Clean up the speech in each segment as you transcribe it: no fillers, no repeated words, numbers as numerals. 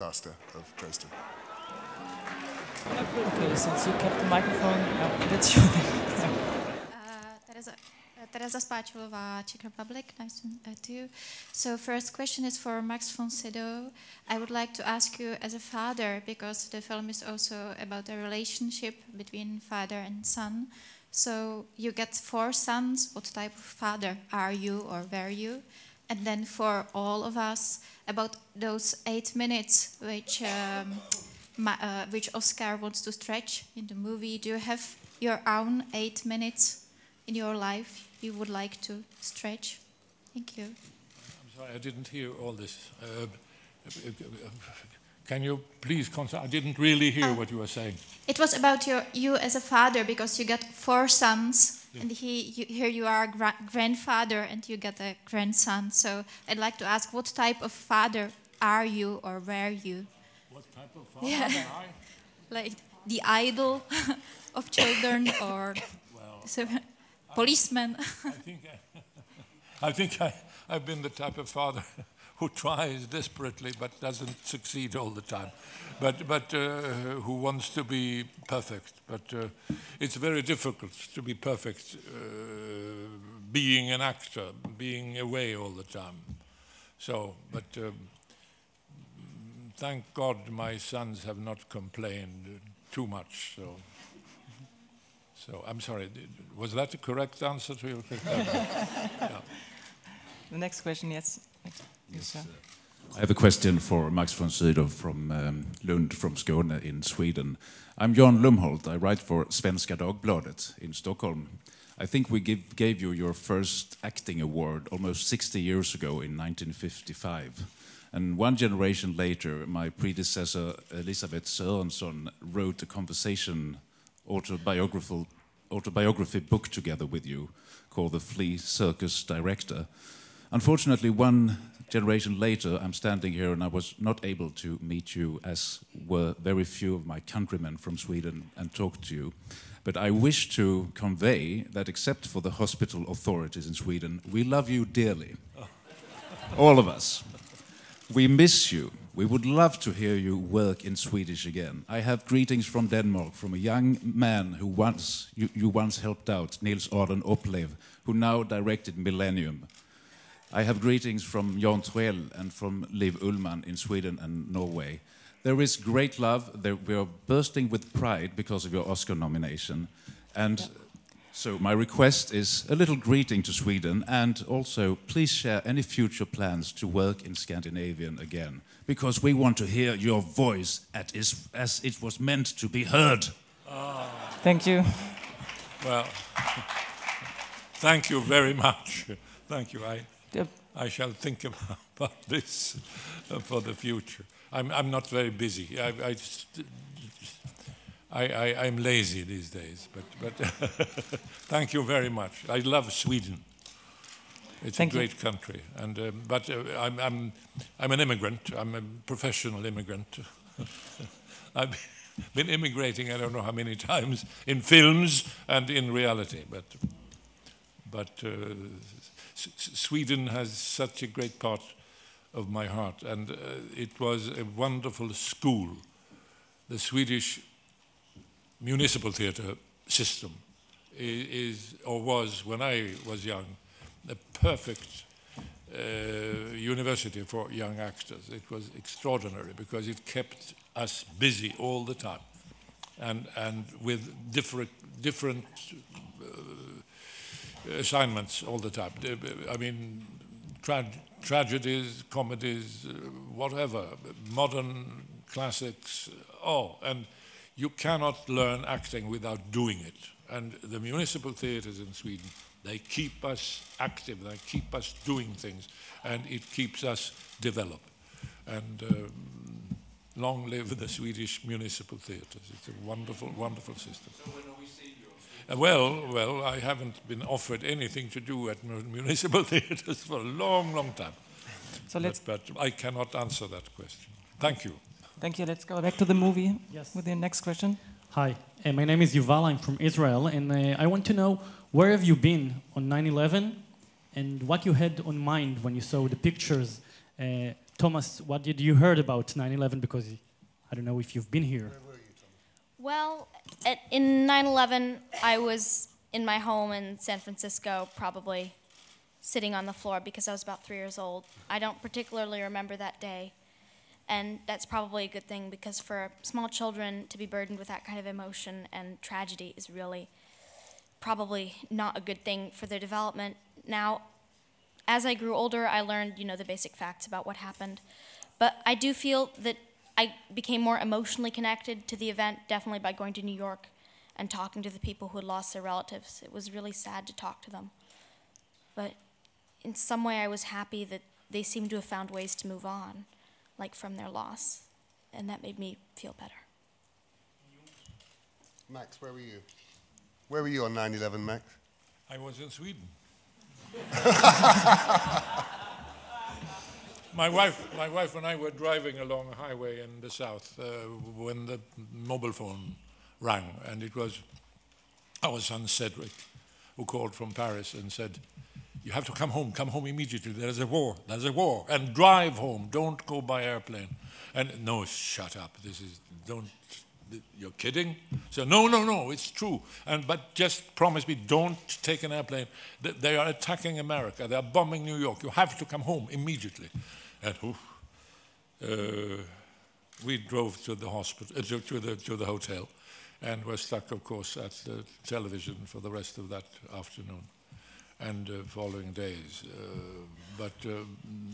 Disaster of Dresden. Okay, since you kept the microphone, that's your thing. Teresa Spáčilová, Czech Republic. Nice to meet you. So first question is for Max von Sydow. I would like to ask you as a father, because the film is also about a relationship between father and son. So you get 4 sons. What type of father are you or were you? And then for all of us, about those 8 minutes which Oscar wants to stretch in the movie, do you have your own 8 minutes in your life you would like to stretch? Thank you. I'm sorry, I didn't hear all this. Can you please I didn't really hear what you were saying. It was about you as a father, because you got 4 sons, and here you are grandfather, and you get a grandson. So I'd like to ask, what type of father are you or were you? What type of father am I? Like the idol of children, or policeman? I think I've been the type of father who tries desperately but doesn't succeed all the time, but who wants to be perfect. But it's very difficult to be perfect, being an actor, being away all the time. So, but thank God my sons have not complained too much. So I'm sorry, was that the correct answer to your question? Yeah. The next question, yes. Yes, I have a question for Max von Sydow from Lund, from Skåne in Sweden. I'm Jan Lumholt. I write for Svenska Dagbladet in Stockholm. I think we gave you your first acting award almost 60 years ago in 1955. And one generation later, my predecessor, Elisabeth Sörensson, wrote a conversation autobiography book together with you called The Flea Circus Director. Unfortunately, one generation later, I'm standing here and I was not able to meet you, as were very few of my countrymen from Sweden, and talk to you. But I wish to convey that, except for the hospital authorities in Sweden, we love you dearly. All of us. We miss you. We would love to hear you work in Swedish again. I have greetings from Denmark, from a young man who you once helped out, Nils Arden Oplev, who now directed Millennium. I have greetings from Jan Troell and from Liv Ullmann in Sweden and Norway. There is great love. We are bursting with pride because of your Oscar nomination. And so my request is a little greeting to Sweden, and also please share any future plans to work in Scandinavian again, because we want to hear your voice as it was meant to be heard. Thank you. Well, thank you very much. Thank you. I shall think about this for the future. I'm not very busy. I'm lazy these days, but thank you very much. I love Sweden. It's a great country, and but I'm an immigrant. I'm a professional immigrant. I've been immigrating I don't know how many times in films and in reality, but Sweden has such a great part of my heart, and it was a wonderful school. The Swedish municipal theatre system is, or was when I was young, a perfect university for young actors. It was extraordinary because it kept us busy all the time, and with different assignments all the time. I mean, tragedies, comedies, whatever, modern classics, and you cannot learn acting without doing it. And the municipal theatres in Sweden, they keep us active, they keep us doing things, and it keeps us develop. And long live the Swedish municipal theatres. It's a wonderful, wonderful system. So when are we seeing you? Well, I haven't been offered anything to do at municipal theatres for a long, long time. So but I cannot answer that question. Thank you. Thank you. Let's go back to the movie. Yes. With the next question. Hi, my name is Yuval. I'm from Israel, and I want to know, where have you been on 9/11, and what you had on mind when you saw the pictures Thomas, what did you heard about 9/11? Because I don't know if you've been here. Where were you, Thomas? Well, in 9/11, I was in my home in San Francisco, probably sitting on the floor because I was about 3 years old. I don't particularly remember that day, and that's probably a good thing because for small children to be burdened with that kind of emotion and tragedy is really probably not a good thing for their development. Now, as I grew older, I learned, the basic facts about what happened, but I do feel that I became more emotionally connected to the event, definitely by going to New York and talking to the people who had lost their relatives. It was really sad to talk to them. But in some way, I was happy that they seemed to have found ways to move on, like from their loss. And that made me feel better. Max, where were you? Where were you on 9/11, Max? I was in Sweden. My wife and I were driving along a highway in the south when the mobile phone rang, and it was our son Cedric who called from Paris and said, "You have to come home immediately. There's a war, and drive home. Don't go by airplane." And no, shut up. You're kidding? So no, it's true. But just promise me, don't take an airplane. They are attacking America. They are bombing New York. You have to come home immediately. And we drove to the hospital, to the hotel, and were stuck, of course, at the television for the rest of that afternoon and following days. But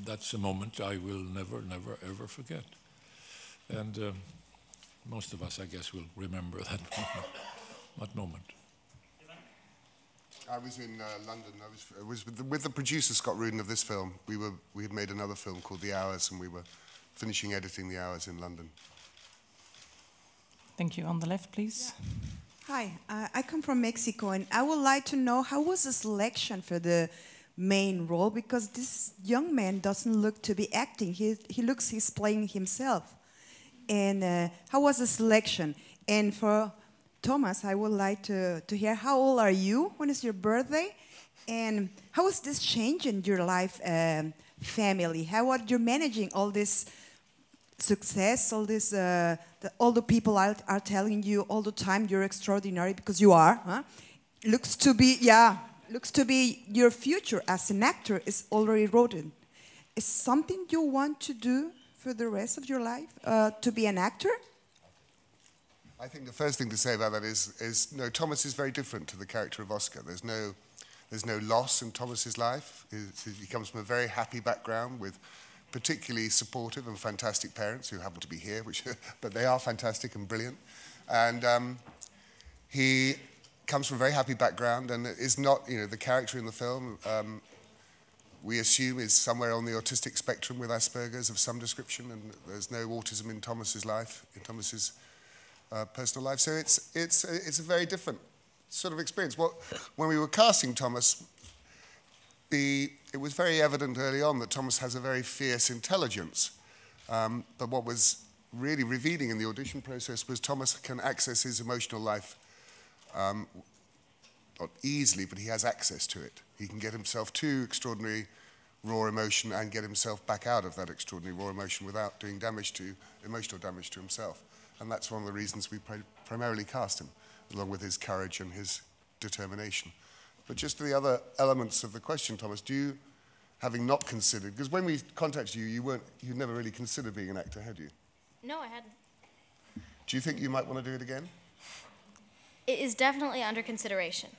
that's a moment I will never, ever forget. And most of us, I guess, will remember that moment. I was in London. I was with the producer, Scott Rudin, of this film. We had made another film called The Hours, and we were finishing editing The Hours in London. Thank you. On the left, please. Yeah. Hi, I come from Mexico, and I would like to know how was the selection for the main role, because this young man doesn't look to be acting. He looks he's playing himself. And how was the selection? And for Thomas, I would like to hear, how old are you? When is your birthday? And how is this changing your life, family? How are you managing all this success, all this, all the people are telling you all the time you're extraordinary, because you are, huh? Looks to be your future as an actor is already written. Is something you want to do for the rest of your life, to be an actor? I think the first thing to say about that is no, Thomas is very different to the character of Oscar. There's no loss in Thomas's life. He comes from a very happy background with particularly supportive and fantastic parents who happen to be here, but they are fantastic and brilliant. And he comes from a very happy background and is not, the character in the film, we assume is somewhere on the autistic spectrum with Asperger's of some description, and there's no autism in Thomas's life, in Thomas's personal life. So it's a very different sort of experience. When we were casting Thomas, it was very evident early on that Thomas has a very fierce intelligence. But what was really revealing in the audition process was Thomas can access his emotional life, not easily, but he has access to it. He can get himself to extraordinary raw emotion and get himself back out of that extraordinary raw emotion without doing emotional damage to himself. And that's one of the reasons we primarily cast him, along with his courage and his determination. But just to the other elements of the question, Thomas, having not considered, because when we contacted you, you'd never really considered being an actor, had you? No, I hadn't. Do you think you might want to do it again? It is definitely under consideration.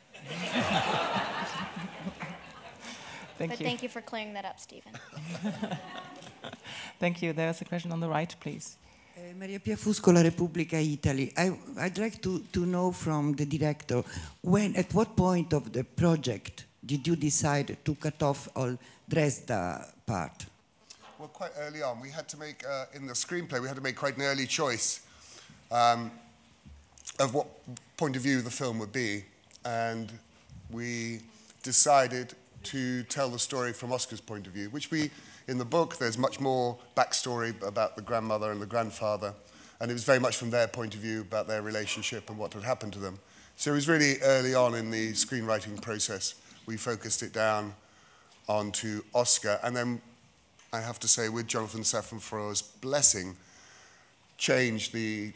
Thank you for clearing that up, Stephen. Thank you. There's a question on the right, please. Maria Piafusco, La Repubblica, Italy. I'd like to know from the director, at what point of the project did you decide to cut off all Dresda part? Well, quite early on. We had to make, in the screenplay, we had to make quite an early choice of what point of view the film would be. And we decided to tell the story from Oscar's point of view, which in the book, there's much more backstory about the grandmother and the grandfather, and it was very much from their point of view about their relationship and what had happened to them. So it was really early on in the screenwriting process, we focused it down onto Oscar, and then I have to say, with Jonathan Safran Foer's blessing, changed the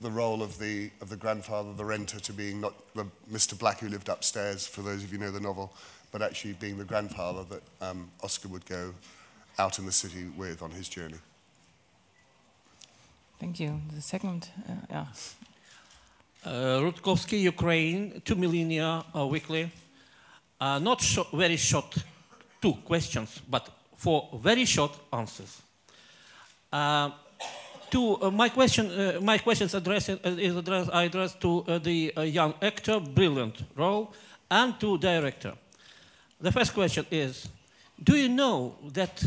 role of the grandfather, the renter, to being not the Mr. Black who lived upstairs, for those of you who know the novel, but actually being the grandfather that Oscar would go out in the city with on his journey. Thank you. The second, yeah. Rutkovsky, Ukraine, 2 millennia weekly. Not very short, 2 questions, but 4 very short answers. My questions I address to the young actor, brilliant role, and to director. The first question is, do you know that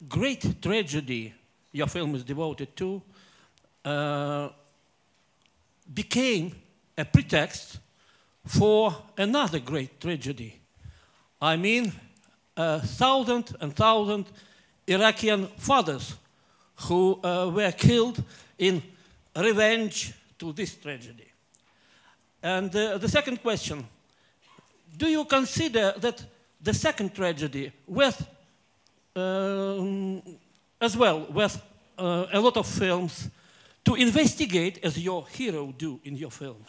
great tragedy your film is devoted to became a pretext for another great tragedy? I mean, 1,000 and 1,000 Iraqi fathers who were killed in revenge to this tragedy. And the second question, do you consider that the second tragedy was as well with a lot of films to investigate, as your hero do in your film,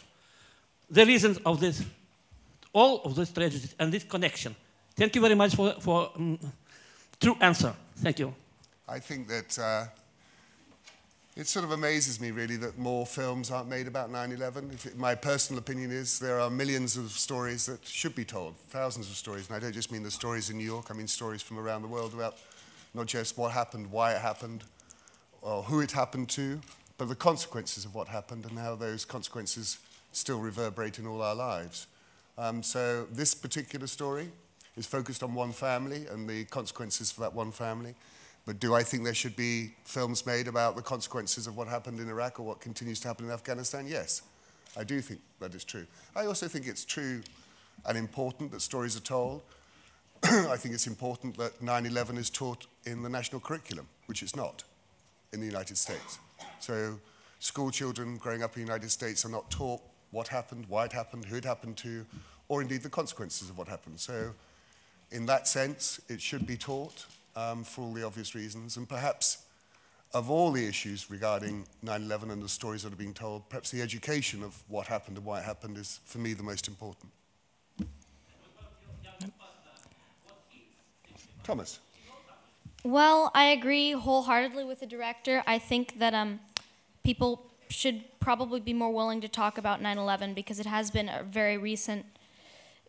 the reasons of this, all of these tragedies and this connection? Thank you very much for true answer. Thank you. I think that it sort of amazes me, really, that more films aren't made about 9/11. My personal opinion is there are millions of stories that should be told, thousands of stories. And I don't just mean the stories in New York, I mean stories from around the world about not just what happened, why it happened, or who it happened to, but the consequences of what happened and how those consequences still reverberate in all our lives. So this particular story is focused on one family and the consequences for that one family. But do I think there should be films made about the consequences of what happened in Iraq or what continues to happen in Afghanistan? Yes, I do think that is true. I also think it's true and important that stories are told. I think it's important that 9/11 is taught in the national curriculum, which it's not in the United States. So school children growing up in the United States are not taught what happened, why it happened, who it happened to, or indeed the consequences of what happened. So in that sense, it should be taught for all the obvious reasons. And perhaps of all the issues regarding 9/11 and the stories that are being told, perhaps the education of what happened and why it happened is, for me, the most important. Thomas. Well, I agree wholeheartedly with the director. I think that people should probably be more willing to talk about 9/11 because it has been a very recent,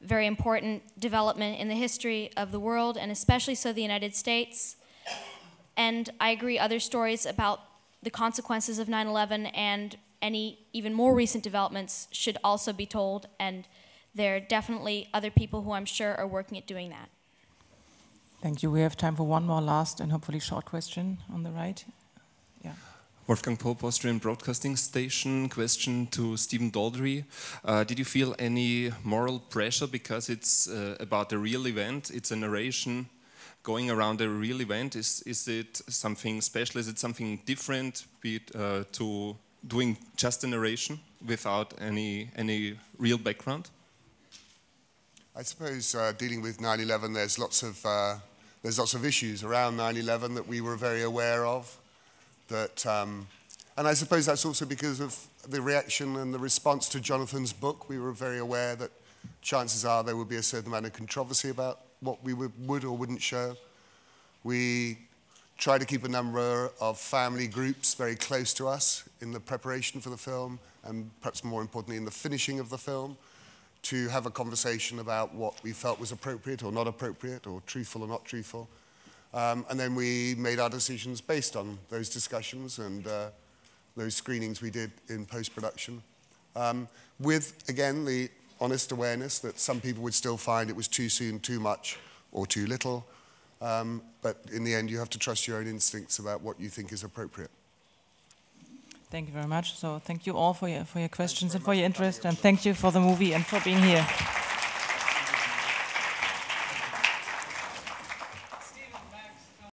very important development in the history of the world, and especially so the United States. And I agree other stories about the consequences of 9/11 and any even more recent developments should also be told, and there are definitely other people who I'm sure are working at doing that. Thank you. We have time for one more last and hopefully short question on the right. Yeah. Wolfgang Pope, Austrian Broadcasting Station. Question to Stephen Daldry. Did you feel any moral pressure because it's about a real event? It's a narration going around a real event. Is it something special? Is it something different to doing just a narration without any real background? I suppose dealing with 9/11, there's lots of issues around 9/11 that we were very aware of. And I suppose that's also because of the reaction and the response to Jonathan's book. We were very aware that chances are there would be a certain amount of controversy about what we would or wouldn't show. We try to keep a number of family groups very close to us in the preparation for the film, and perhaps more importantly in the finishing of the film, to have a conversation about what we felt was appropriate or not appropriate, or truthful or not truthful. And then we made our decisions based on those discussions and those screenings we did in post-production. With, again, the honest awareness that some people would still find it was too soon, too much, or too little. But in the end, you have to trust your own instincts about what you think is appropriate. Thank you very much. So thank you all for your questions and for your interest, and thank you for the movie and for being here.